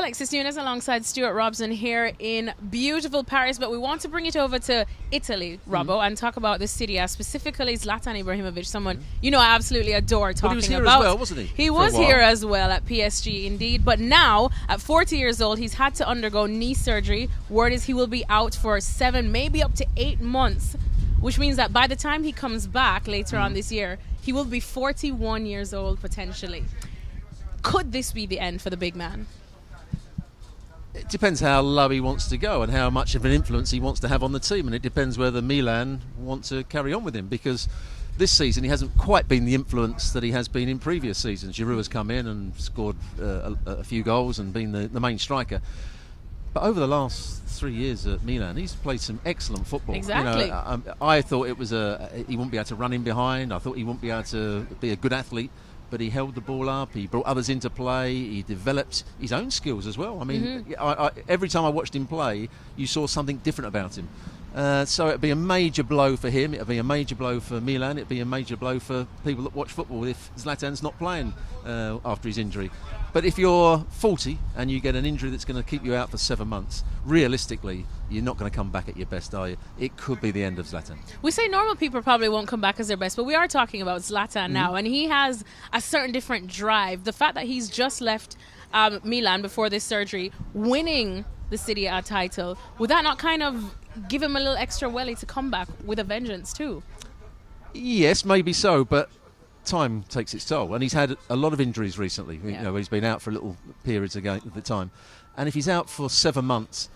Alexis Nunes alongside Stewart, Robson here in beautiful Paris, but we want to bring it over to Italy, Robbo, and talk about the city, specifically Zlatan Ibrahimovic, someone I absolutely adore talking about. But he was here as well, wasn't he? He was here as well at PSG, indeed. But now, at 40 years old, he's had to undergo knee surgery. Word is he will be out for 7, maybe up to 8 months, which means that by the time he comes back later on this year, he will be 41 years old potentially. Could this be the end for the big man? It depends how low he wants to go and how much of an influence he wants to have on the team, and it depends whether Milan want to carry on with him, because this season he hasn't quite been the influence that he has been in previous seasons. Giroud has come in and scored a few goals and been the main striker. But over the last 3 years at Milan, he's played some excellent football. Exactly. I thought it was he wouldn't be able to run in behind. I thought he wouldn't be able to be a good athlete. But he held the ball up, he brought others into play, he developed his own skills as well. I mean, every time I watched him play, you saw something different about him. So it'd be a major blow for him, it'd be a major blow for Milan, it'd be a major blow for people that watch football if Zlatan's not playing after his injury. But if you're 40 and you get an injury that's going to keep you out for 7 months, realistically, you're not going to come back at your best, are you? It could be the end of Zlatan. We say normal people probably won't come back as their best, but we are talking about Zlatan now, and he has a certain different drive. The fact that he's just left Milan before this surgery, winning the Serie A title, would that not kind of give him a little extra welly to come back with a vengeance too? Yes, maybe so, but time takes its toll, and he's had a lot of injuries recently. He's been out for little periods ago at the time, and if he's out for 7 months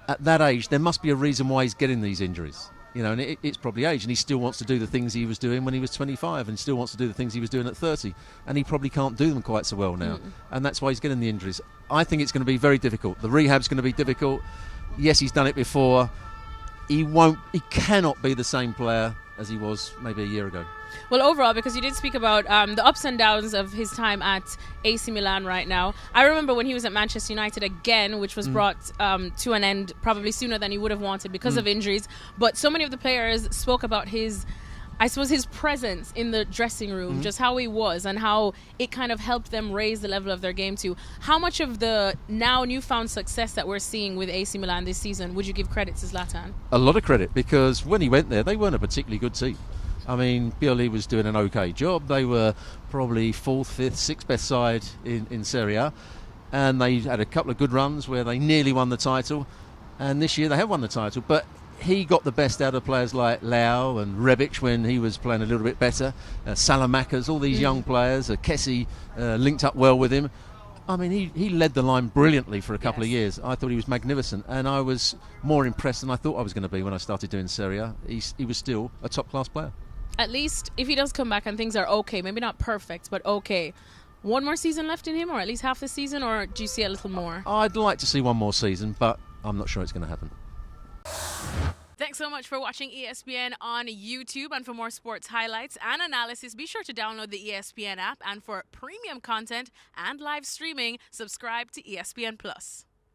at that age, there must be a reason why he's getting these injuries. And it's probably age, and he still wants to do the things he was doing when he was 25, and still wants to do the things he was doing at 30, and he probably can't do them quite so well now, and that's why he's getting the injuries. I think it's going to be very difficult. The rehab's going to be difficult. Yes, he's done it before. He cannot be the same player as he was maybe a year ago. Well, overall, because you did speak about the ups and downs of his time at AC Milan right now. I remember when he was at Manchester United again, which was brought to an end probably sooner than he would have wanted because of injuries. But so many of the players spoke about his presence in the dressing room, just how he was and how it kind of helped them raise the level of their game too. How much of the now newfound success that we're seeing with AC Milan this season would you give credit to Zlatan? A lot of credit, because when he went there, they weren't a particularly good team. I mean, Pioli was doing an okay job. They were probably 4th, 5th, 6th best side in Serie A, and they had a couple of good runs where they nearly won the title, and this year they have won the title. But he got the best out of players like Lau and Rebic when he was playing a little bit better, Salamakers, all these young players, Kessie linked up well with him. I mean, he led the line brilliantly for a couple of years. I thought he was magnificent, and I was more impressed than I thought I was going to be when I started doing Serie A. He was still a top-class player. At least if he does come back and things are okay, maybe not perfect, but okay, one more season left in him, or at least half the season, or do you see a little more? I'd like to see one more season, but I'm not sure it's going to happen. Thanks so much for watching ESPN on YouTube, and for more sports highlights and analysis, be sure to download the ESPN app, and for premium content and live streaming, subscribe to ESPN Plus.